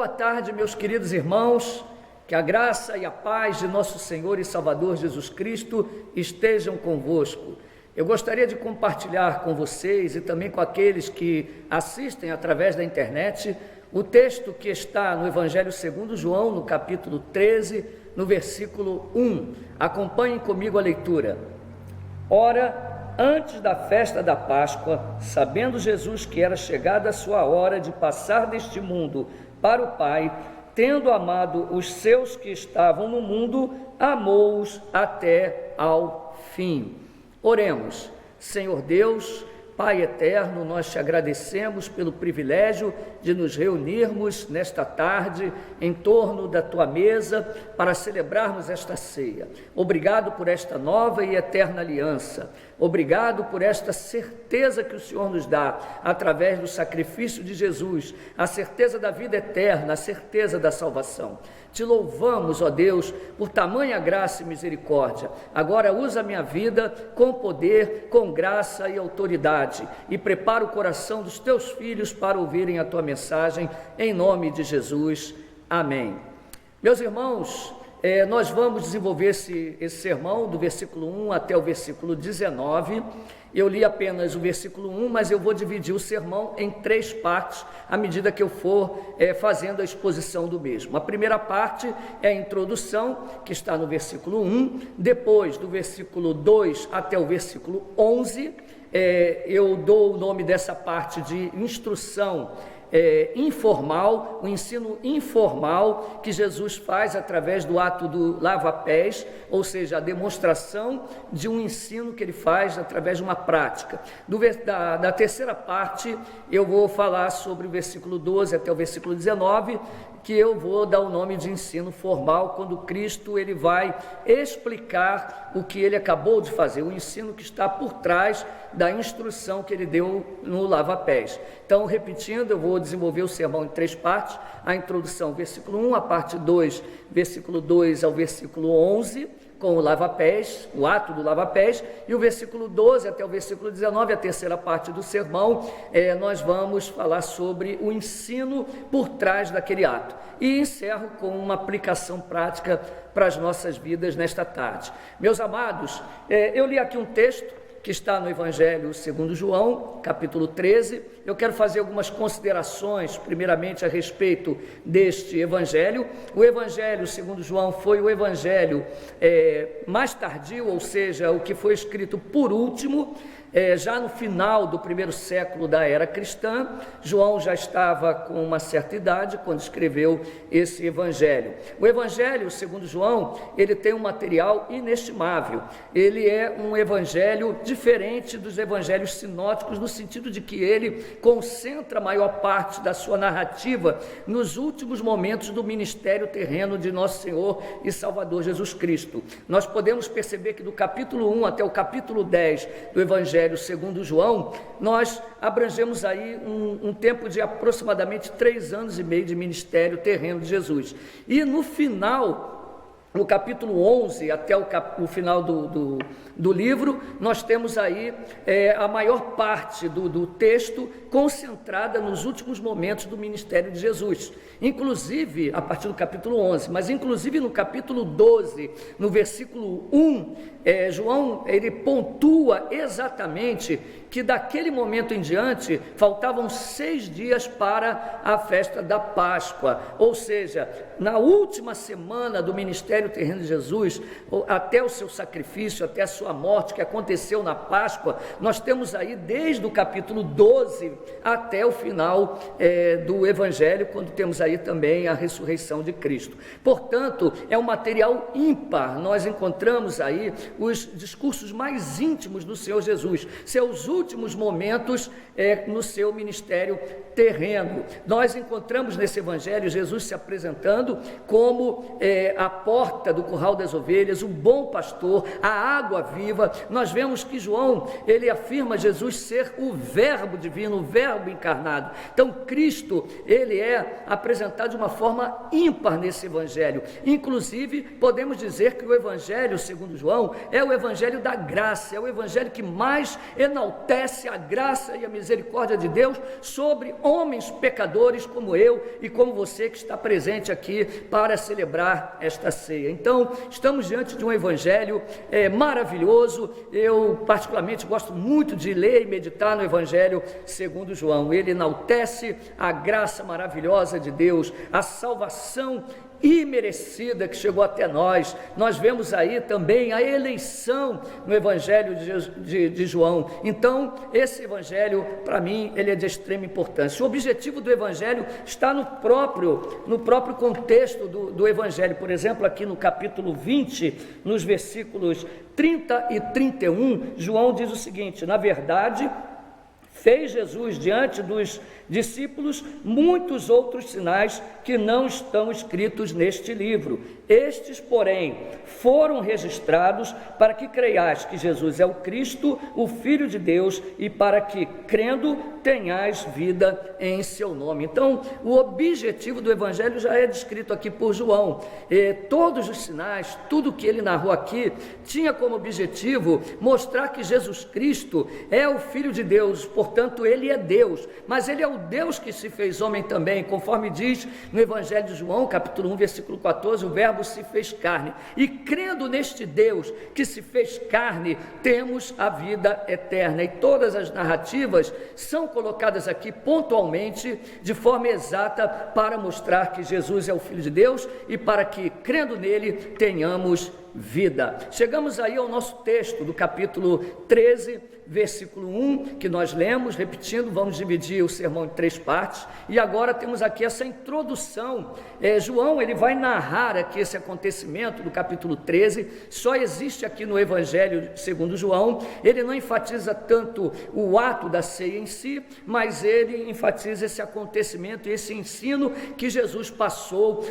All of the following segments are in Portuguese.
Boa tarde, meus queridos irmãos, que a graça e a paz de nosso Senhor e Salvador Jesus Cristo estejam convosco. Eu gostaria de compartilhar com vocês e também com aqueles que assistem através da internet o texto que está no Evangelho segundo João, no capítulo 13, no versículo 1. Acompanhem comigo a leitura. Ora, antes da festa da Páscoa, sabendo Jesus que era chegada a sua hora de passar deste mundo para o Pai, tendo amado os seus que estavam no mundo, amou-os até ao fim. Oremos. Senhor Deus, Pai eterno, nós te agradecemos pelo privilégio de nos reunirmos nesta tarde em torno da tua mesa para celebrarmos esta ceia. Obrigado por esta nova e eterna aliança. Obrigado por esta certeza que o Senhor nos dá através do sacrifício de Jesus, a certeza da vida eterna, a certeza da salvação. Te louvamos, ó Deus, por tamanha graça e misericórdia. Agora usa a minha vida com poder, com graça e autoridade e prepara o coração dos teus filhos para ouvirem a tua mensagem, em nome de Jesus. Amém. Meus irmãos, nós vamos desenvolver esse sermão do versículo 1 até o versículo 19. Eu li apenas o versículo 1, mas eu vou dividir o sermão em 3 partes, à medida que eu for fazendo a exposição do mesmo. A primeira parte é a introdução, que está no versículo 1, depois do versículo 2 até o versículo 11, eu dou o nome dessa parte de instrução informal, o ensino informal que Jesus faz através do ato do lava-pés, ou seja, a demonstração de um ensino que ele faz através de uma prática. Da terceira parte, eu vou falar sobre o versículo 12 até o versículo 19, que eu vou dar o nome de ensino formal, quando Cristo ele vai explicar o que ele acabou de fazer, o ensino que está por trás da instrução que ele deu no lava-pés. Então, repetindo, eu vou desenvolver o sermão em 3 partes: a introdução, versículo 1, a parte 2, versículo 2 ao versículo 11, com o lava-pés, o ato do lava-pés, e o versículo 12 até o versículo 19, a terceira parte do sermão, nós vamos falar sobre o ensino por trás daquele ato. E encerro com uma aplicação prática para as nossas vidas nesta tarde. Meus amados, eu li aqui um texto que está no Evangelho segundo João, capítulo 13. Eu quero fazer algumas considerações, primeiramente, a respeito deste Evangelho. O Evangelho segundo João foi o Evangelho mais tardio, ou seja, o que foi escrito por último, já no final do primeiro século da era cristã. João já estava com uma certa idade quando escreveu esse Evangelho. O Evangelho segundo João, ele tem um material inestimável. Ele é um Evangelho diferente dos evangelhos sinóticos, no sentido de que ele concentra a maior parte da sua narrativa nos últimos momentos do ministério terreno de nosso Senhor e Salvador Jesus Cristo. Nós podemos perceber que do capítulo 1 até o capítulo 10 do Evangelho segundo João, nós abrangemos aí um tempo de aproximadamente 3 anos e meio de ministério terreno de Jesus. E no final, no capítulo 11 até o final do livro, nós temos aí a maior parte do texto concentrada nos últimos momentos do ministério de Jesus, inclusive a partir do capítulo 11, mas inclusive no capítulo 12, no versículo 1, João ele pontua exatamente que daquele momento em diante faltavam 6 dias para a festa da Páscoa, ou seja, na última semana do ministério terreno de Jesus, até o seu sacrifício, até a sua morte, que aconteceu na Páscoa, nós temos aí desde o capítulo 12 até o final do Evangelho, quando temos aí também a ressurreição de Cristo. Portanto, é um material ímpar. Nós encontramos aí os discursos mais íntimos do Senhor Jesus, seus últimos momentos no seu ministério terreno. Nós encontramos nesse Evangelho Jesus se apresentando como a porta porta do curral das ovelhas, o bom pastor, a água viva. Nós vemos que João, ele afirma Jesus ser o verbo divino, o verbo encarnado. Então Cristo, ele é apresentado de uma forma ímpar nesse evangelho. Inclusive, podemos dizer que o evangelho, segundo João, é o evangelho da graça, é o evangelho que mais enaltece a graça e a misericórdia de Deus sobre homens pecadores como eu e como você que está presente aqui para celebrar esta ceia. Então, estamos diante de um evangelho maravilhoso. Eu particularmente gosto muito de ler e meditar no evangelho segundo João. Ele enaltece a graça maravilhosa de Deus, a salvação imerecida que chegou até nós. Nós vemos aí também a eleição no evangelho de João. Então, esse evangelho, para mim, ele é de extrema importância. O objetivo do evangelho está no próprio contexto do evangelho. Por exemplo, aqui no capítulo 20, nos versículos 30 e 31, João diz o seguinte: na verdade, fez Jesus diante dos discípulos muitos outros sinais que não estão escritos neste livro. Estes, porém, foram registrados para que creiais que Jesus é o Cristo, o Filho de Deus, e para que, crendo, tenhais vida em seu nome. Então, o objetivo do evangelho já é descrito aqui por João. Todos os sinais, tudo que ele narrou aqui, tinha como objetivo mostrar que Jesus Cristo é o Filho de Deus, portanto, ele é Deus, mas ele é o Deus que se fez homem também, conforme diz no evangelho de João, capítulo 1, versículo 14, o verbo se fez carne, e crendo neste Deus que se fez carne, temos a vida eterna. E todas as narrativas são colocadas aqui pontualmente, de forma exata, para mostrar que Jesus é o Filho de Deus e para que, crendo nele, tenhamos vida. Chegamos aí ao nosso texto do capítulo 13, versículo 1, que nós lemos, repetindo, vamos dividir o sermão em 3 partes, e agora temos aqui essa introdução. João, ele vai narrar aqui esse acontecimento do capítulo 13, só existe aqui no evangelho segundo João. Ele não enfatiza tanto o ato da ceia em si, mas ele enfatiza esse acontecimento e esse ensino que Jesus passou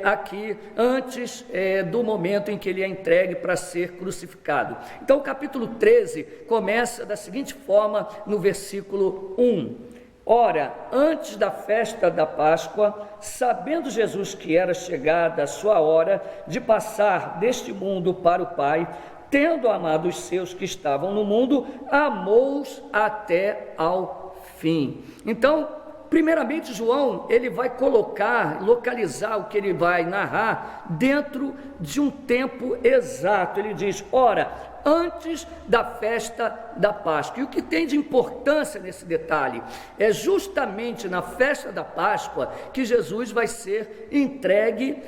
aqui antes do momento em que ele é entregue para ser crucificado. Então o capítulo 13 começa da seguinte forma no versículo 1: ora, antes da festa da Páscoa, sabendo Jesus que era chegada a sua hora de passar deste mundo para o Pai, tendo amado os seus que estavam no mundo, amou-os até ao fim. Então, primeiramente, João, ele vai localizar o que ele vai narrar dentro de um tempo exato. Ele diz, ora, antes da festa da Páscoa. E o que tem de importância nesse detalhe é justamente na festa da Páscoa que Jesus vai ser entregue,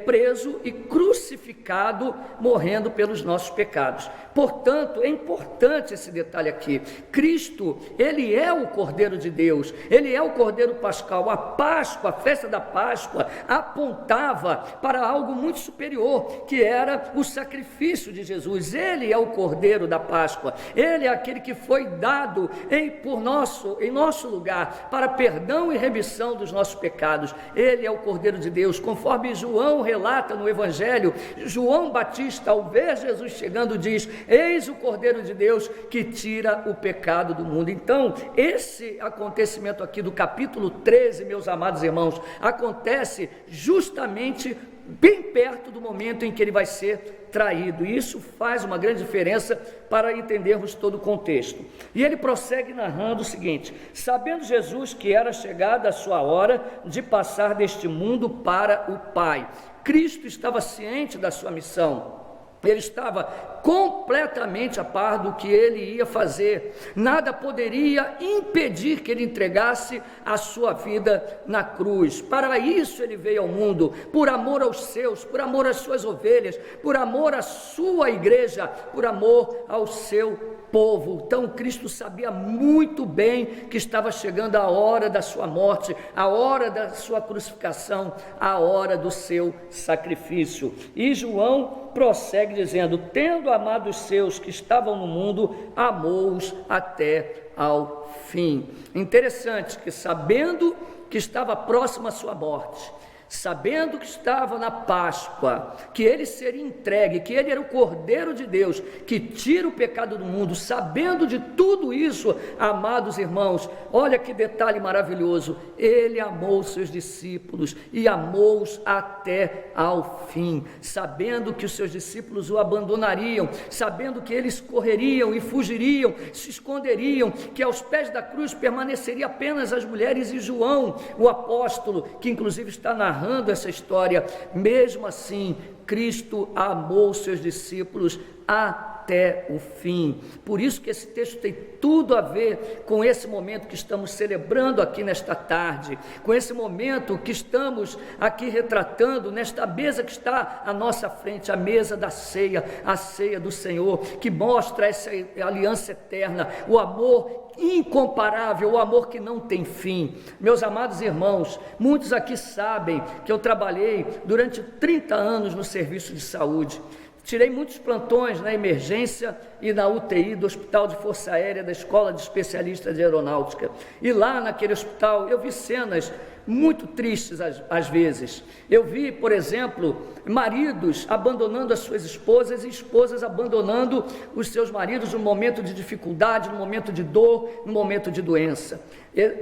preso e crucificado, morrendo pelos nossos pecados. Portanto, é importante esse detalhe aqui. Cristo, ele é o Cordeiro de Deus, ele é o Cordeiro Pascal. A Páscoa, a festa da Páscoa, apontava para algo muito superior, que era o sacrifício de Jesus. Ele é o Cordeiro da Páscoa, ele é aquele que foi dado em nosso lugar, para perdão e remissão dos nossos pecados. Ele é o Cordeiro de Deus, conforme João relata no Evangelho. João Batista, ao ver Jesus chegando, diz, eis o Cordeiro de Deus que tira o pecado do mundo. Então, esse acontecimento aqui do capítulo 13, meus amados irmãos, acontece justamente bem perto do momento em que ele vai ser traído, e isso faz uma grande diferença para entendermos todo o contexto. E ele prossegue narrando o seguinte: sabendo Jesus que era chegada a sua hora de passar deste mundo para o Pai. Cristo estava ciente da sua missão, ele estava completamente a par do que ele ia fazer. Nada poderia impedir que ele entregasse a sua vida na cruz. Para isso ele veio ao mundo, por amor aos seus, por amor às suas ovelhas, por amor à sua igreja, por amor ao seu povo. Então Cristo sabia muito bem que estava chegando a hora da sua morte, a hora da sua crucificação, a hora do seu sacrifício. E João prossegue dizendo, tendo amado os seus que estavam no mundo, amou-os até ao fim. Interessante que, sabendo que estava próximo à sua morte, sabendo que estava na Páscoa, que ele seria entregue, que ele era o Cordeiro de Deus, que tira o pecado do mundo, sabendo de tudo isso, amados irmãos, olha que detalhe maravilhoso, ele amou os seus discípulos e amou-os até ao fim, sabendo que os seus discípulos o abandonariam, sabendo que eles correriam e fugiriam, se esconderiam, que aos pés da cruz permaneceria apenas as mulheres e João, o apóstolo, que inclusive está narrando essa história. Mesmo assim, Cristo amou os seus discípulos até o fim. Por isso que esse texto tem tudo a ver com esse momento que estamos celebrando aqui nesta tarde, com esse momento que estamos aqui retratando nesta mesa que está à nossa frente, a mesa da ceia, a ceia do Senhor, que mostra essa aliança eterna, o amor incomparável, o amor que não tem fim. Meus amados irmãos, muitos aqui sabem que eu trabalhei durante 30 anos no serviço de saúde. Tirei muitos plantões na emergência e na UTI do Hospital de Força Aérea da Escola de Especialistas de Aeronáutica. E lá naquele hospital eu vi cenas muito tristes às vezes. Eu vi, por exemplo, maridos abandonando as suas esposas e esposas abandonando os seus maridos no momento de dificuldade, no momento de dor, no momento de doença.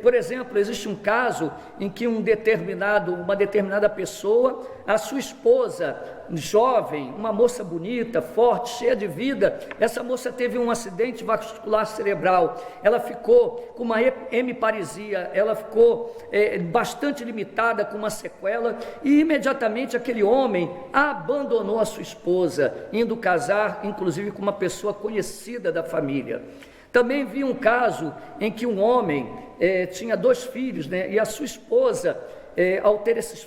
Por exemplo, existe um caso em que uma determinada pessoa, a sua esposa, jovem, uma moça bonita, forte, cheia de vida, essa moça teve um acidente vascular cerebral, ela ficou com uma hemiparesia, ela ficou bastante limitada, com uma sequela, e imediatamente aquele homem abandonou a sua esposa, indo casar, inclusive, com uma pessoa conhecida da família. Também vi um caso em que um homem tinha 2 filhos, né, e a sua esposa, ao ter esses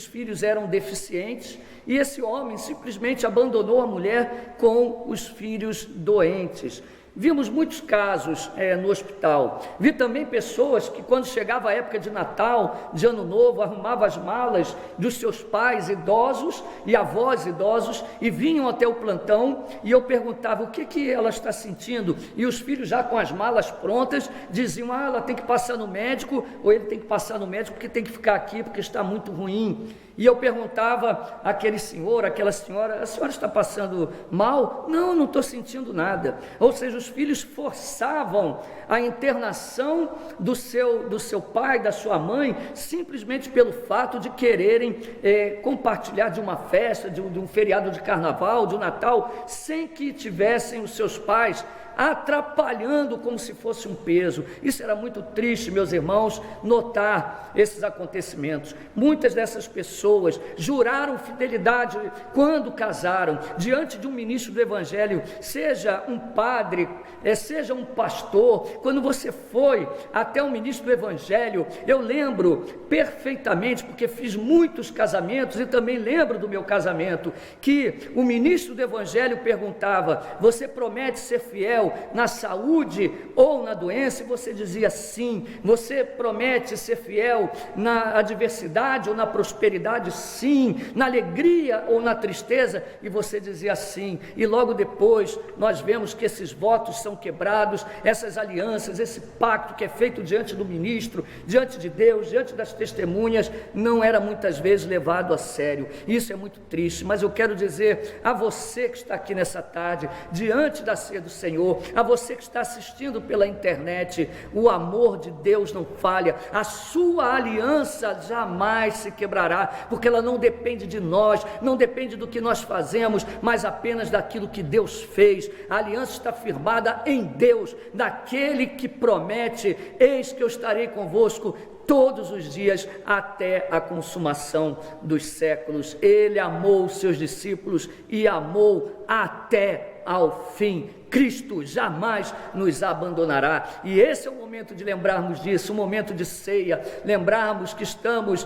filhos eram deficientes, e esse homem simplesmente abandonou a mulher com os filhos doentes. Vimos muitos casos no hospital. Vi também pessoas que, quando chegava a época de Natal, de Ano Novo, arrumavam as malas dos seus pais idosos e avós idosos e vinham até o plantão, e eu perguntava o que ela está sentindo, e os filhos já com as malas prontas diziam: ela tem que passar no médico, ou ele tem que passar no médico porque tem que ficar aqui porque está muito ruim. E eu perguntava àquele senhor, àquela senhora: a senhora está passando mal? Não estou sentindo nada. Ou seja, os filhos forçavam a internação do seu pai, da sua mãe, simplesmente pelo fato de quererem compartilhar de uma festa, de um feriado de carnaval, de um Natal, sem que tivessem os seus pais atrapalhando como se fosse um peso. Isso era muito triste, meus irmãos, notar esses acontecimentos. Muitas dessas pessoas juraram fidelidade quando casaram, diante de um ministro do Evangelho, seja um padre, seja um pastor. Quando você foi até um ministro do Evangelho, eu lembro perfeitamente, porque fiz muitos casamentos e também lembro do meu casamento, que o ministro do Evangelho perguntava: você promete ser fiel na saúde ou na doença? E você dizia sim. Você promete ser fiel na adversidade ou na prosperidade? Sim. Na alegria ou na tristeza? E você dizia sim. E logo depois nós vemos que esses votos são quebrados, essas alianças, esse pacto que é feito diante do ministro, diante de Deus, diante das testemunhas, não era muitas vezes levado a sério. Isso é muito triste, mas eu quero dizer a você que está aqui nessa tarde, diante da ceia do Senhor, a você que está assistindo pela internet, o amor de Deus não falha, a sua aliança jamais se quebrará, porque ela não depende de nós, não depende do que nós fazemos, mas apenas daquilo que Deus fez. A aliança está firmada em Deus, daquele que promete: eis que eu estarei convosco todos os dias até a consumação dos séculos. Ele amou os seus discípulos e amou até ao fim. Cristo jamais nos abandonará, e esse é o momento de lembrarmos disso, um momento de ceia, lembrarmos que estamos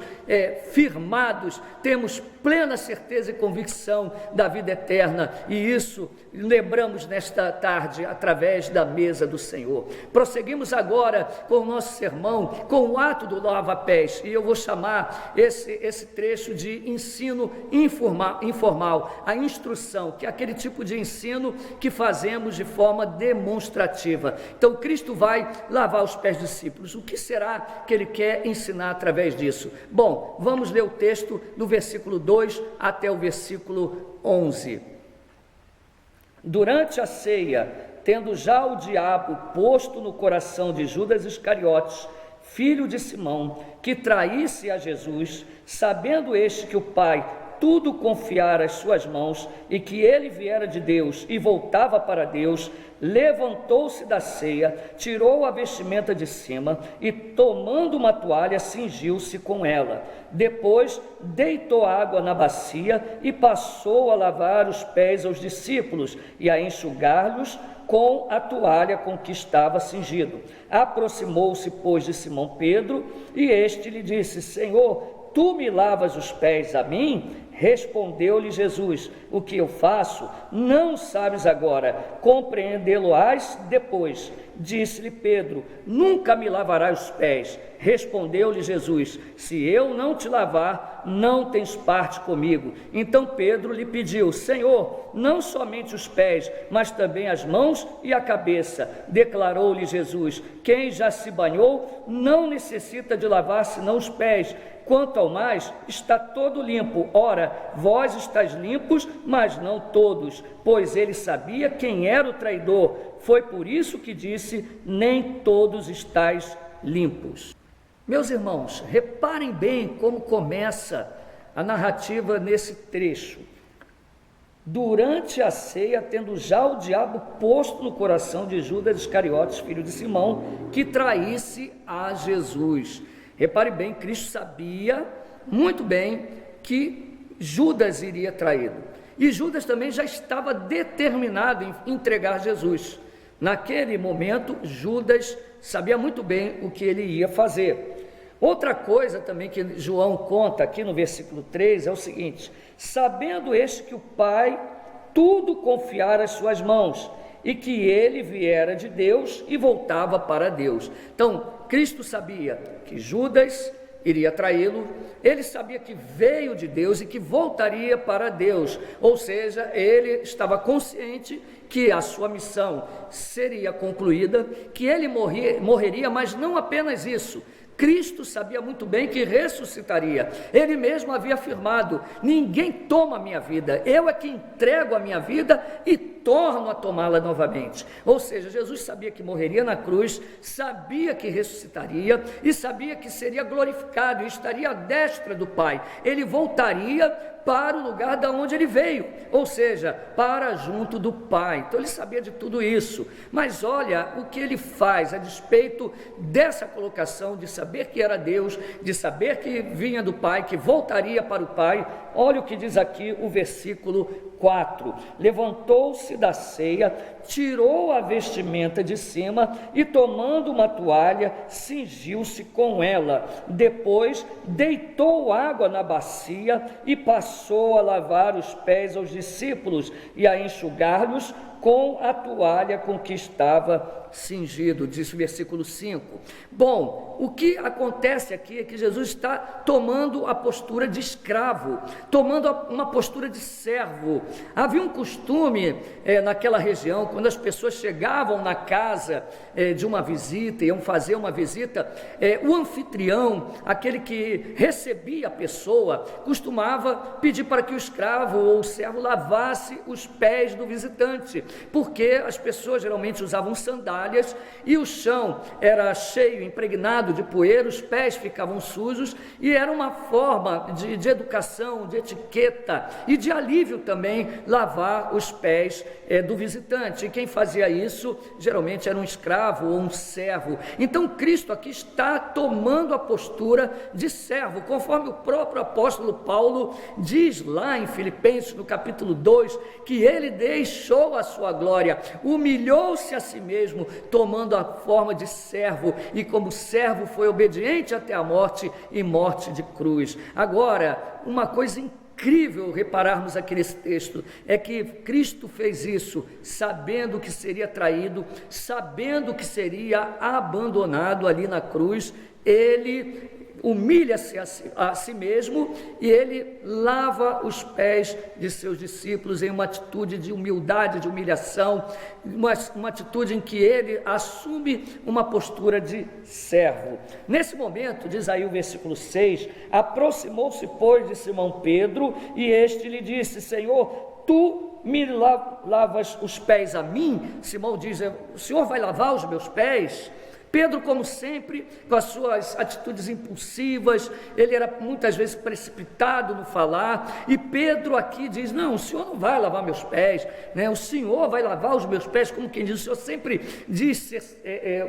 firmados, temos plena certeza e convicção da vida eterna, e isso lembramos nesta tarde através da mesa do Senhor. Prosseguimos agora com o nosso sermão, com o ato do lava-pés, e eu vou chamar esse trecho de ensino informal, a instrução, que é aquele tipo de ensino que fazemos de forma demonstrativa. Então Cristo vai lavar os pés dos discípulos. O que será que ele quer ensinar através disso? Bom, vamos ler o texto do versículo 2 até o versículo 11. Durante a ceia, tendo já o diabo posto no coração de Judas Iscariotes, filho de Simão, que traísse a Jesus, sabendo este que o Pai tudo confiara às suas mãos e que ele viera de Deus e voltava para Deus, levantou-se da ceia, tirou a vestimenta de cima e, tomando uma toalha, cingiu-se com ela. Depois deitou água na bacia e passou a lavar os pés aos discípulos e a enxugar-lhes com a toalha com que estava cingido. Aproximou-se, pois, de Simão Pedro, e este lhe disse: Senhor, tu me lavas os pés a mim? Respondeu-lhe Jesus: o que eu faço, não sabes agora, compreendê-lo-ás depois. Disse-lhe Pedro: nunca me lavarás os pés. Respondeu-lhe Jesus: se eu não te lavar, não tens parte comigo. Então Pedro lhe pediu: Senhor, não somente os pés, mas também as mãos e a cabeça. Declarou-lhe Jesus: quem já se banhou não necessita de lavar senão os pés. Quanto ao mais, está todo limpo. Ora, vós estáis limpos, mas não todos, pois ele sabia quem era o traidor. Foi por isso que disse: nem todos estáis limpos. Meus irmãos, reparem bem como começa a narrativa nesse trecho. Durante a ceia, tendo já o diabo posto no coração de Judas Iscariotes, filho de Simão, que traísse a Jesus. Repare bem, Cristo sabia muito bem que Judas iria traí-lo. E Judas também já estava determinado em entregar Jesus. Naquele momento, Judas sabia muito bem o que ele ia fazer. Outra coisa também que João conta aqui no versículo 3 é o seguinte: sabendo este que o Pai tudo confiara às suas mãos, e que ele viera de Deus e voltava para Deus. Então, Cristo sabia que Judas iria traí-lo, ele sabia que veio de Deus e que voltaria para Deus, ou seja, ele estava consciente que a sua missão seria concluída, que ele morreria, mas não apenas isso. Cristo sabia muito bem que ressuscitaria. Ele mesmo havia afirmado: ninguém toma a minha vida, eu é que entrego a minha vida e torno a tomá-la novamente. Ou seja, Jesus sabia que morreria na cruz, sabia que ressuscitaria e sabia que seria glorificado e estaria à destra do Pai. Ele voltaria para o lugar da onde ele veio, ou seja, para junto do Pai. Então ele sabia de tudo isso, mas olha o que ele faz a despeito dessa colocação de saber que era Deus, de saber que vinha do Pai, que voltaria para o Pai. Olha o que diz aqui o versículo 4: levantou-se da ceia, tirou a vestimenta de cima e, tomando uma toalha, cingiu-se com ela. Depois deitou água na bacia e passou a lavar os pés aos discípulos e a enxugar-los com a toalha com que estava cingido, diz o versículo 5. Bom, o que acontece aqui é que Jesus está tomando a postura de escravo, tomando uma postura de servo. Havia um costume naquela região, quando as pessoas chegavam na casa de uma visita, iam fazer uma visita, o anfitrião, aquele que recebia a pessoa, costumava pedir para que o escravo ou o servo lavasse os pés do visitante, porque as pessoas geralmente usavam sandálias e o chão era cheio, impregnado de poeira, os pés ficavam sujos, e era uma forma de educação, de etiqueta e de alívio também lavar os pés do visitante. E quem fazia isso geralmente era um escravo ou um servo. Então Cristo aqui está tomando a postura de servo, conforme o próprio apóstolo Paulo diz lá em Filipenses, no capítulo 2, que ele deixou a sua glória, humilhou-se a si mesmo, tomando a forma de servo, e como servo foi obediente até a morte, e morte de cruz. Agora, uma coisa incrível repararmos aqui nesse texto, é que Cristo fez isso sabendo que seria traído, sabendo que seria abandonado ali na cruz. Ele humilha-se a si mesmo e ele lava os pés de seus discípulos em uma atitude de humildade, de humilhação, uma atitude em que ele assume uma postura de servo. Nesse momento, diz aí o versículo 6, aproximou-se, pois, de Simão Pedro, e este lhe disse: Senhor, tu me lavas os pés a mim? Simão diz: o Senhor vai lavar os meus pés? Pedro, como sempre, com as suas atitudes impulsivas, ele era muitas vezes precipitado no falar, e Pedro aqui diz: não, o Senhor não vai lavar meus pés, né? O Senhor vai lavar os meus pés, como quem diz, o Senhor sempre disse,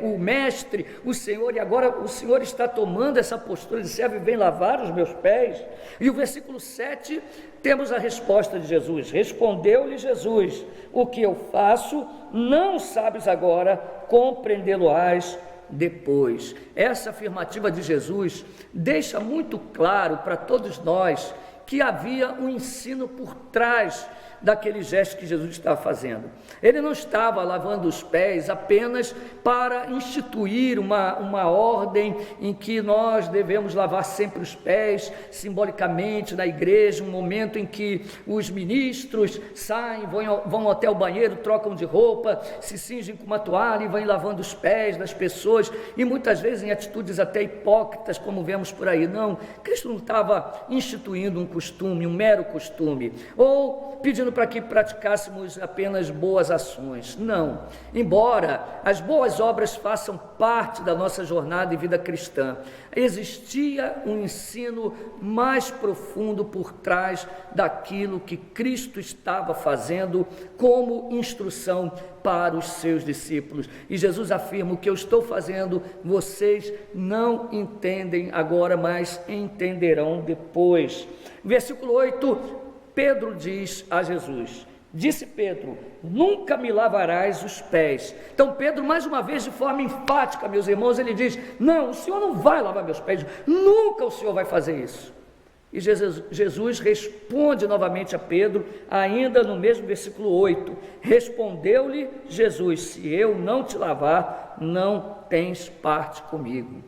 o mestre, o Senhor, e agora o Senhor está tomando essa postura de servo e vem lavar os meus pés. E o versículo 7, temos a resposta de Jesus: respondeu-lhe Jesus: o que eu faço, não sabes agora, compreendê-lo-ás depois. Essa afirmativa de Jesus deixa muito claro para todos nós que havia um ensino por trás daquele gesto que Jesus estava fazendo. Ele não estava lavando os pés apenas para instituir uma ordem em que nós devemos lavar sempre os pés, simbolicamente na igreja, um momento em que os ministros saem, vão até o banheiro, trocam de roupa, se cingem com uma toalha e vão lavando os pés das pessoas, e muitas vezes em atitudes até hipócritas, como vemos por aí. Não, Cristo não estava instituindo um costume, um mero costume, ou pedindo para que praticássemos apenas boas ações. Não, embora as boas obras façam parte da nossa jornada e vida cristã, existia um ensino mais profundo por trás daquilo que Cristo estava fazendo como instrução para os seus discípulos. E Jesus afirma: o que eu estou fazendo, vocês não entendem agora, mas entenderão depois. Versículo 8, Pedro diz a Jesus: disse Pedro, nunca me lavarás os pés. Então Pedro, mais uma vez, de forma enfática, meus irmãos, ele diz: não, o Senhor não vai lavar meus pés, nunca o Senhor vai fazer isso. E Jesus responde novamente a Pedro, ainda no mesmo versículo 8, respondeu-lhe Jesus: se eu não te lavar, não tens parte comigo.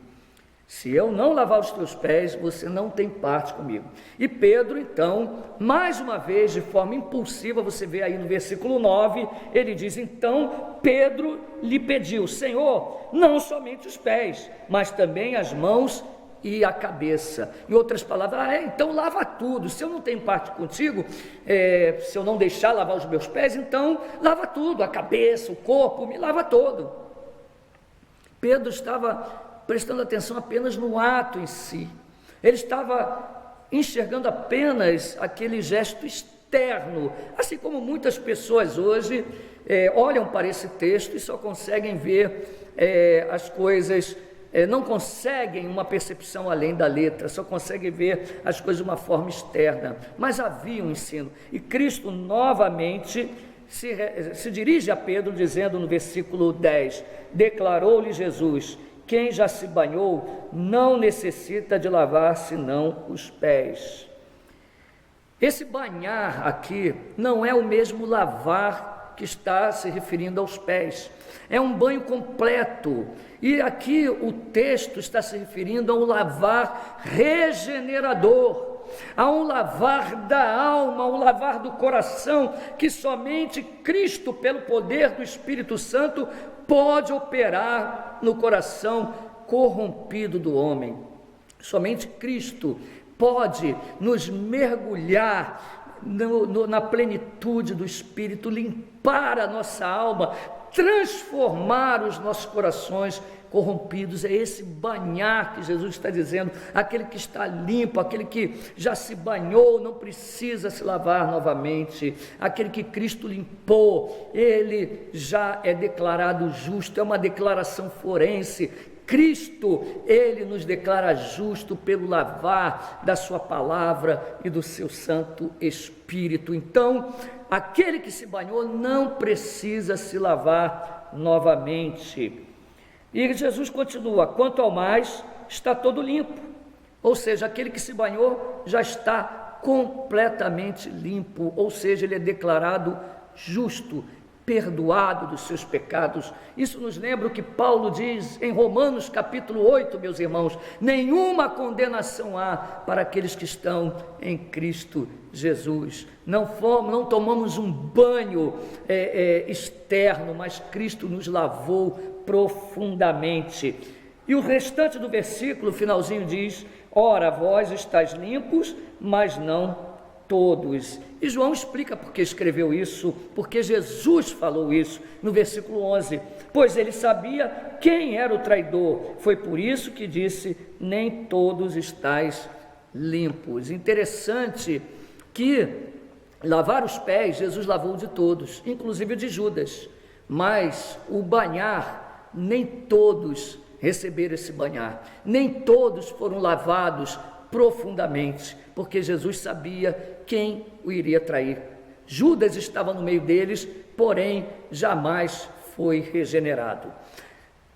Se eu não lavar os teus pés, você não tem parte comigo. E Pedro, então, mais uma vez, de forma impulsiva, você vê aí no versículo 9, ele diz: então Pedro lhe pediu: Senhor, não somente os pés, mas também as mãos e a cabeça. Em outras palavras, então lava tudo. Se eu não tenho parte contigo, se eu não deixar lavar os meus pés, então lava tudo, a cabeça, o corpo, me lava todo. Pedro estava prestando atenção apenas no ato em si. Ele estava enxergando apenas aquele gesto externo, assim como muitas pessoas hoje olham para esse texto e só conseguem ver as coisas, não conseguem uma percepção além da letra, só conseguem ver as coisas de uma forma externa. Mas havia um ensino, e Cristo novamente se dirige a Pedro dizendo no versículo 10, declarou-lhe Jesus: quem já se banhou não necessita de lavar senão os pés. Esse banhar aqui não é o mesmo lavar que está se referindo aos pés, é um banho completo. E aqui o texto está se referindo a um lavar regenerador, a um lavar da alma, um lavar do coração, que somente Cristo, pelo poder do Espírito Santo, pode operar no coração corrompido do homem. Somente Cristo pode nos mergulhar na plenitude do Espírito, limpar a nossa alma, transformar os nossos corações corrompidos. É esse banhar que Jesus está dizendo, aquele que está limpo, aquele que já se banhou, não precisa se lavar novamente, aquele que Cristo limpou, ele já é declarado justo. É uma declaração forense. Cristo, ele nos declara justo pelo lavar da sua palavra e do seu Santo Espírito. Então, aquele que se banhou não precisa se lavar novamente. E Jesus continua: quanto ao mais, está todo limpo. Ou seja, aquele que se banhou já está completamente limpo, ou seja, ele é declarado justo. perdoado dos seus pecados. Isso nos lembra o que Paulo diz em Romanos capítulo 8, meus irmãos: nenhuma condenação há para aqueles que estão em Cristo Jesus. Não tomamos um banho externo, mas Cristo nos lavou profundamente. E o restante do versículo, finalzinho, diz: ora, vós estáis limpos, mas não todos. E João explica por que escreveu isso, porque Jesus falou isso no versículo 11, pois ele sabia quem era o traidor, foi por isso que disse: nem todos estáis limpos. Interessante que lavar os pés, Jesus lavou de todos, inclusive de Judas, mas o banhar, nem todos receberam esse banhar, nem todos foram lavados profundamente, porque Jesus sabia quem o iria trair. Judas estava no meio deles, porém jamais foi regenerado.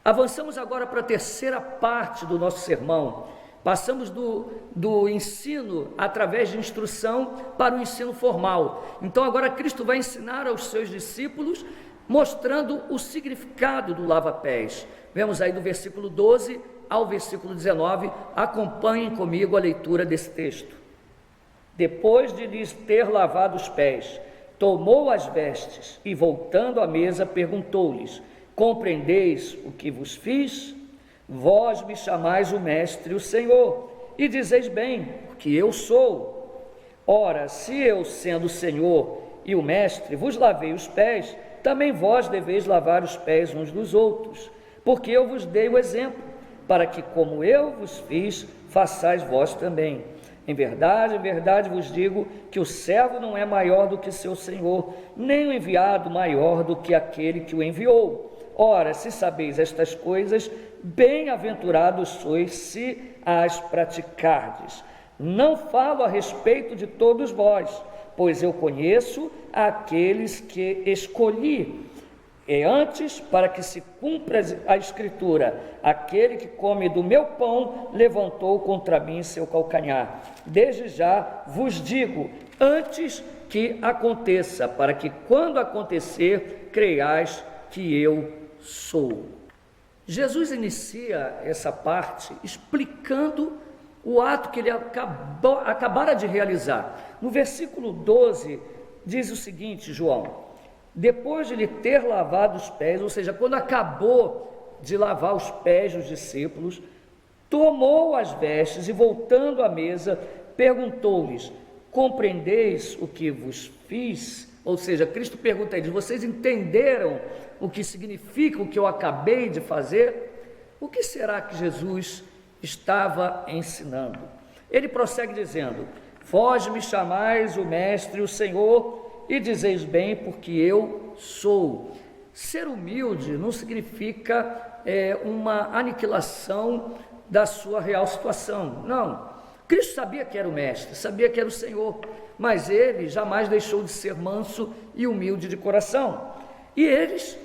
Avançamos agora para a terceira parte do nosso sermão. Passamos do ensino através de instrução para o ensino formal. Então agora Cristo vai ensinar aos seus discípulos, mostrando o significado do lava-pés. Vemos aí do versículo 12 ao versículo 19, acompanhem comigo a leitura desse texto. Depois de lhes ter lavado os pés, tomou as vestes e, voltando à mesa, perguntou-lhes: compreendeis o que vos fiz? Vós me chamais o Mestre e o Senhor, e dizeis bem, porque eu sou. Ora, se eu, sendo o Senhor e o Mestre, vos lavei os pés, também vós deveis lavar os pés uns dos outros, porque eu vos dei o exemplo, para que, como eu vos fiz, façais vós também. Em verdade vos digo que o servo não é maior do que seu senhor, nem o enviado maior do que aquele que o enviou. Ora, se sabeis estas coisas, bem-aventurados sois se as praticardes. Não falo a respeito de todos vós, pois eu conheço aqueles que escolhi. E antes, para que se cumpra a Escritura: aquele que come do meu pão levantou contra mim seu calcanhar. Desde já vos digo, antes que aconteça, para que quando acontecer, creiais que eu sou. Jesus inicia essa parte explicando o ato que ele acabara de realizar. No versículo 12 diz o seguinte, João: depois de lhe ter lavado os pés, ou seja, quando acabou de lavar os pés dos discípulos, tomou as vestes e, voltando à mesa, perguntou-lhes: compreendeis o que vos fiz? Ou seja, Cristo pergunta a eles: vocês entenderam o que significa o que eu acabei de fazer? O que será que Jesus estava ensinando? Ele prossegue dizendo: vós me chamais o Mestre e o Senhor, e dizeis bem, porque eu sou. Ser humilde não significa uma aniquilação da sua real situação. Não. Cristo sabia que era o Mestre, sabia que era o Senhor, mas ele jamais deixou de ser manso e humilde de coração. E eles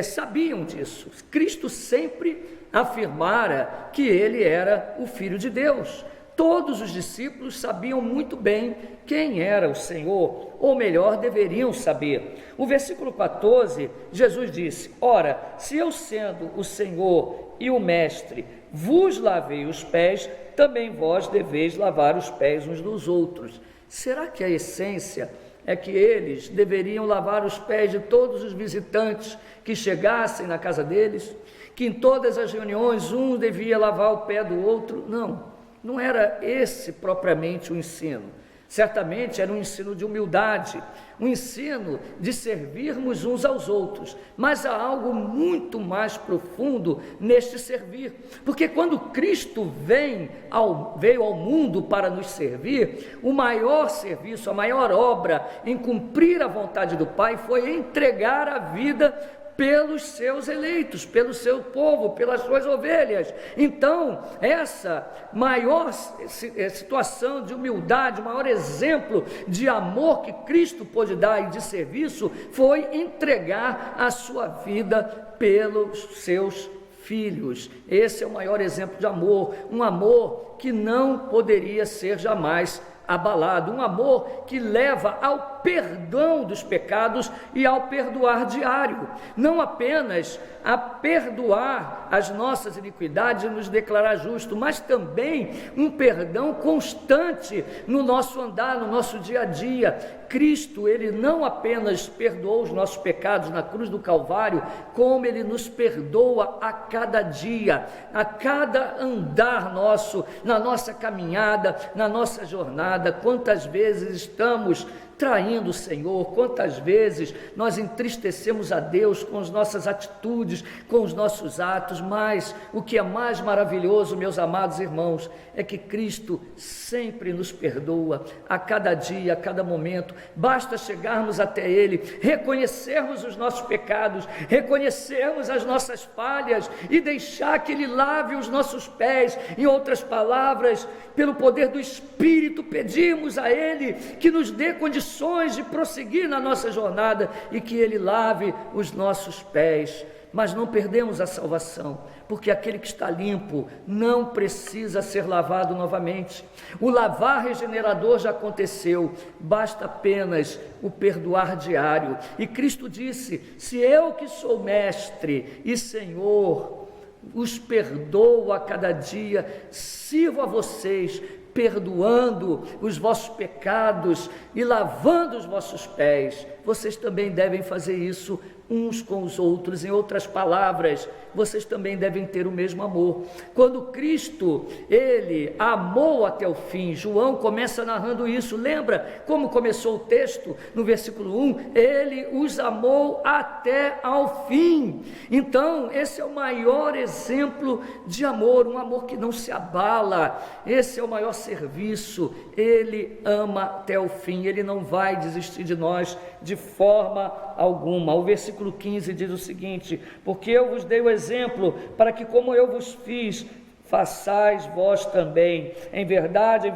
sabiam disso. Cristo sempre afirmara que ele era o Filho de Deus. Todos os discípulos sabiam muito bem quem era o Senhor, ou melhor, deveriam saber. O versículo 14, Jesus disse: ora, se eu, sendo o Senhor e o Mestre, vos lavei os pés, também vós deveis lavar os pés uns dos outros. Será que a essência é que eles deveriam lavar os pés de todos os visitantes que chegassem na casa deles? Que em todas as reuniões um devia lavar o pé do outro? Não. Não era esse propriamente o ensino. Certamente era um ensino de humildade, um ensino de servirmos uns aos outros, mas há algo muito mais profundo neste servir, porque quando Cristo veio ao mundo para nos servir, o maior serviço, a maior obra em cumprir a vontade do Pai foi entregar a vida pelos seus eleitos, pelo seu povo, pelas suas ovelhas. Então, essa maior situação de humildade, o maior exemplo de amor que Cristo pôde dar e de serviço, foi entregar a sua vida pelos seus filhos. Esse é o maior exemplo de amor, um amor que não poderia ser jamais abalado, um amor que leva ao perdão dos pecados e ao perdoar diário, não apenas a perdoar as nossas iniquidades e nos declarar justo, mas também um perdão constante no nosso andar, no nosso dia a dia. Cristo, ele não apenas perdoou os nossos pecados na cruz do Calvário, como ele nos perdoa a cada dia, a cada andar nosso, na nossa caminhada, na nossa jornada. Quantas vezes estamos traindo o Senhor, quantas vezes nós entristecemos a Deus com as nossas atitudes, com os nossos atos, mas o que é mais maravilhoso, meus amados irmãos, é que Cristo sempre nos perdoa, a cada dia, a cada momento. Basta chegarmos até Ele, reconhecermos os nossos pecados, reconhecermos as nossas falhas e deixar que Ele lave os nossos pés. Em outras palavras, pelo poder do Espírito, pedimos a Ele que nos dê condições de prosseguir na nossa jornada e que Ele lave os nossos pés. Mas não perdemos a salvação, porque aquele que está limpo não precisa ser lavado novamente. O lavar regenerador já aconteceu, basta apenas o perdoar diário. E Cristo disse: se eu que sou mestre e Senhor os perdoo a cada dia, sirvo a vocês perdoando os vossos pecados e lavando os vossos pés. Vocês também devem fazer isso uns com os outros. Em outras palavras, vocês também devem ter o mesmo amor. Quando Cristo, ele amou até o fim, João começa narrando isso. Lembra como começou o texto? No versículo 1, ele os amou até ao fim. Então, esse é o maior exemplo de amor, um amor que não se abala. Esse é o maior serviço. Ele ama até o fim, ele não vai desistir de nós de forma alguma. O versículo 15 diz o seguinte: porque eu vos dei o exemplo, para que como eu vos fiz, façais vós também. Em verdade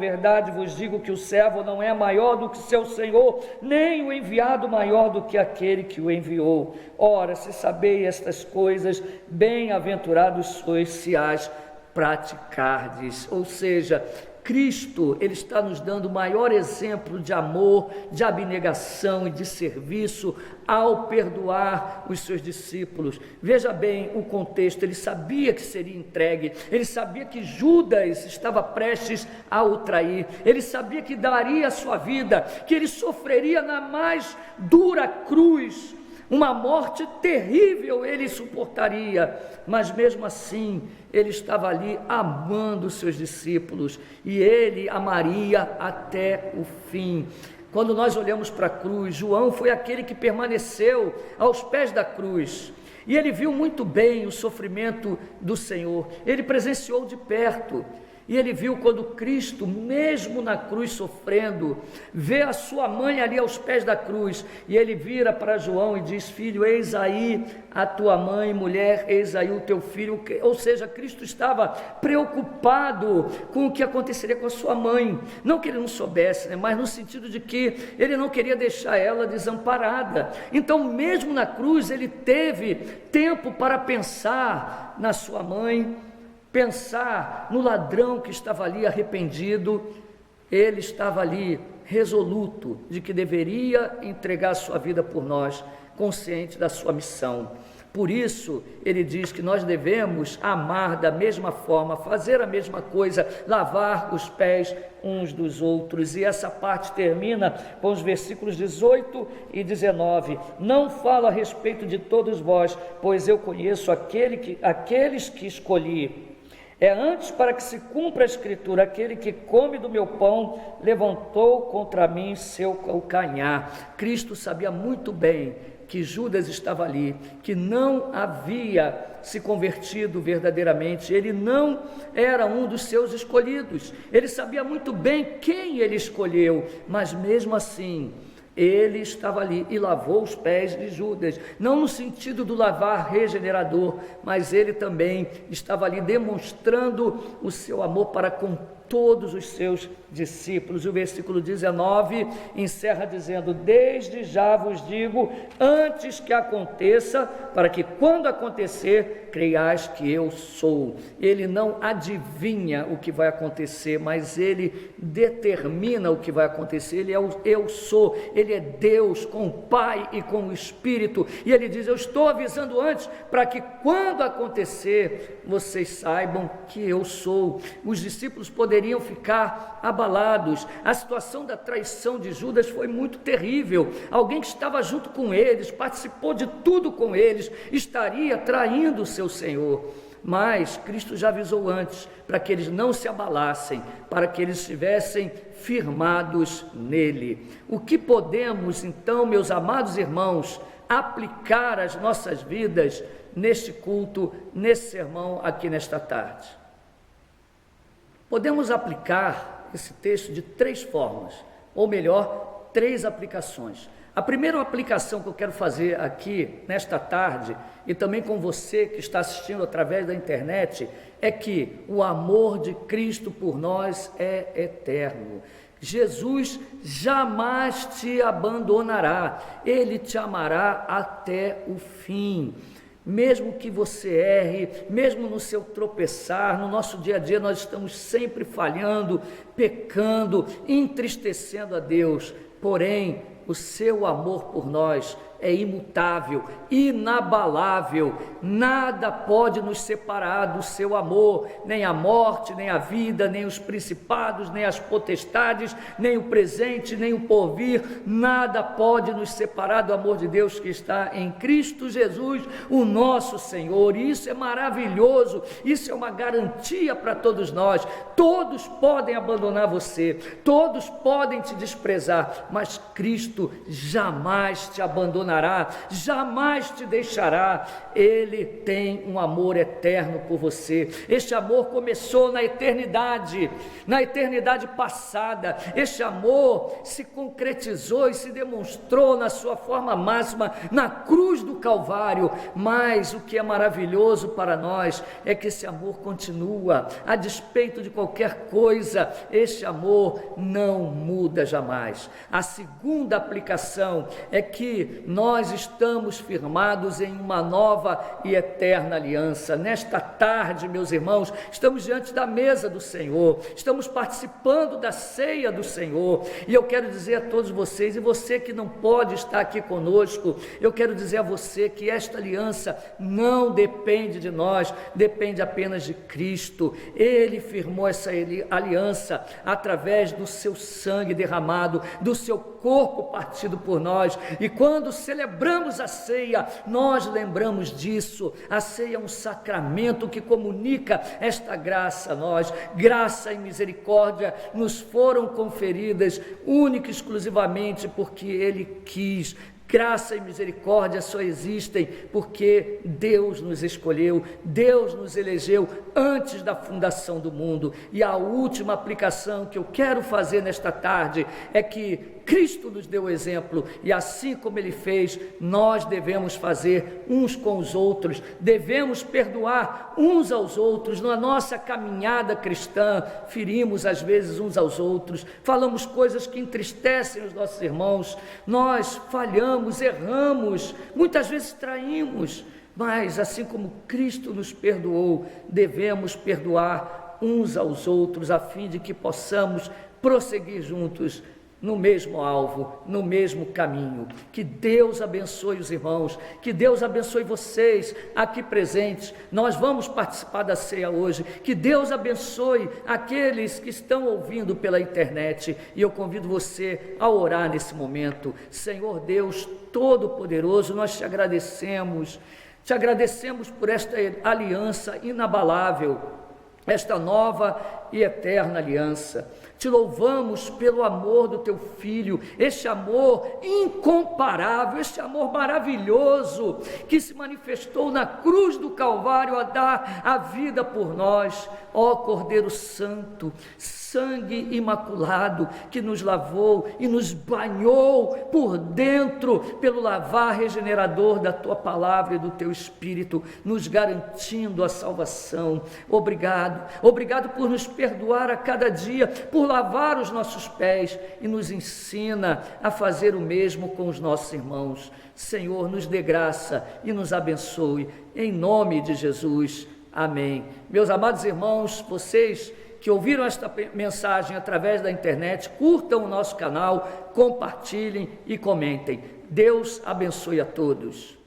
vos digo que o servo não é maior do que seu senhor, nem o enviado maior do que aquele que o enviou. Ora, se sabeis estas coisas, bem-aventurados sois se as praticardes. Ou seja, Cristo, ele está nos dando o maior exemplo de amor, de abnegação e de serviço ao perdoar os seus discípulos. Veja bem o contexto, ele sabia que seria entregue, ele sabia que Judas estava prestes a o trair, ele sabia que daria a sua vida, que ele sofreria na mais dura cruz, uma morte terrível ele suportaria, mas mesmo assim, ele estava ali amando os seus discípulos, e ele amaria até o fim. Quando nós olhamos para a cruz, João foi aquele que permaneceu aos pés da cruz, e ele viu muito bem o sofrimento do Senhor, ele presenciou de perto, e ele viu quando Cristo, mesmo na cruz sofrendo, vê a sua mãe ali aos pés da cruz, e ele vira para João e diz: filho, eis aí a tua mãe, mulher, eis aí o teu filho. Ou seja, Cristo estava preocupado com o que aconteceria com a sua mãe, não que ele não soubesse, mas no sentido de que ele não queria deixar ela desamparada. Então mesmo na cruz ele teve tempo para pensar na sua mãe, pensar no ladrão que estava ali arrependido. Ele estava ali resoluto de que deveria entregar a sua vida por nós, consciente da sua missão. Por isso ele diz que nós devemos amar da mesma forma, fazer a mesma coisa, lavar os pés uns dos outros. E essa parte termina com os versículos 18 e 19. Não falo a respeito de todos vós, pois eu conheço aqueles que escolhi. É antes para que se cumpra a escritura: aquele que come do meu pão levantou contra mim seu calcanhar. Cristo sabia muito bem que Judas estava ali, que não havia se convertido verdadeiramente, ele não era um dos seus escolhidos. Ele sabia muito bem quem ele escolheu, mas mesmo assim ele estava ali e lavou os pés de Judas, não no sentido do lavar regenerador, mas ele também estava ali demonstrando o seu amor para com todos os seus discípulos. E o versículo 19 encerra dizendo: desde já vos digo, antes que aconteça, para que quando acontecer, creiais que eu sou. Ele não adivinha o que vai acontecer, mas ele determina o que vai acontecer. Ele é o eu sou, ele é Deus com o Pai e com o Espírito, e ele diz: eu estou avisando antes, para que quando acontecer, vocês saibam que eu sou. Os discípulos poderiam ficar abalados. A situação da traição de Judas foi muito terrível. Alguém que estava junto com eles, participou de tudo com eles, estaria traindo o seu Senhor. Mas Cristo já avisou antes, para que eles não se abalassem, para que eles estivessem firmados nele. O que podemos então, meus amados irmãos, aplicar às nossas vidas neste culto, nesse sermão aqui nesta tarde? Podemos aplicar esse texto de 3 formas, ou melhor, 3 aplicações. A primeira aplicação que eu quero fazer aqui nesta tarde, e também com você que está assistindo através da internet, é que o amor de Cristo por nós é eterno. Jesus jamais te abandonará, Ele te amará até o fim. Mesmo que você erre, mesmo no seu tropeçar, no nosso dia a dia nós estamos sempre falhando, pecando, entristecendo a Deus, porém o seu amor por nós é imutável, inabalável, nada pode nos separar do seu amor, nem a morte, nem a vida, nem os principados, nem as potestades, nem o presente, nem o porvir, nada pode nos separar do amor de Deus que está em Cristo Jesus, o nosso Senhor. E isso é maravilhoso, isso é uma garantia para todos nós. Todos podem abandonar você, todos podem te desprezar, mas Cristo jamais te abandonará, jamais te deixará. Ele tem um amor eterno por você. Este amor começou na eternidade passada. Este amor se concretizou e se demonstrou na sua forma máxima na cruz do Calvário. Mas o que é maravilhoso para nós é que esse amor continua, a despeito de qualquer coisa. Este amor não muda jamais. A segunda aplicação é que nós estamos firmados em uma nova e eterna aliança. Nesta tarde, meus irmãos, estamos diante da mesa do Senhor, estamos participando da ceia do Senhor, e eu quero dizer a todos vocês, e você que não pode estar aqui conosco, eu quero dizer a você que esta aliança não depende de nós, depende apenas de Cristo. Ele firmou essa aliança através do seu sangue derramado, do seu corpo partido por nós, e quando celebramos a ceia, nós lembramos disso. A ceia é um sacramento que comunica esta graça a nós. Graça e misericórdia nos foram conferidas única e exclusivamente porque Ele quis. Graça e misericórdia só existem porque Deus nos escolheu, Deus nos elegeu antes da fundação do mundo. E a última aplicação que eu quero fazer nesta tarde é que Cristo nos deu o exemplo, e assim como Ele fez, nós devemos fazer uns com os outros, devemos perdoar uns aos outros. Na nossa caminhada cristã, ferimos às vezes uns aos outros, falamos coisas que entristecem os nossos irmãos, nós falhamos, erramos, muitas vezes traímos, mas assim como Cristo nos perdoou, devemos perdoar uns aos outros, a fim de que possamos prosseguir juntos no mesmo alvo, no mesmo caminho. Que Deus abençoe os irmãos, que Deus abençoe vocês aqui presentes. Nós vamos participar da ceia hoje. Que Deus abençoe aqueles que estão ouvindo pela internet, e eu convido você a orar nesse momento. Senhor Deus Todo-Poderoso, nós te agradecemos por esta aliança inabalável, esta nova e eterna aliança. Te louvamos pelo amor do Teu Filho, este amor incomparável, este amor maravilhoso, que se manifestou na cruz do Calvário a dar a vida por nós. Ó Cordeiro Santo, sangue imaculado, que nos lavou e nos banhou por dentro, pelo lavar regenerador da Tua Palavra e do Teu Espírito, nos garantindo a salvação. Obrigado, Obrigado por nos perdoar a cada dia, por lavar os nossos pés e nos ensina a fazer o mesmo com os nossos irmãos. Senhor, nos dê graça e nos abençoe, em nome de Jesus. Amém. Meus amados irmãos, vocês que ouviram esta mensagem através da internet, curtam o nosso canal, compartilhem e comentem. Deus abençoe a todos.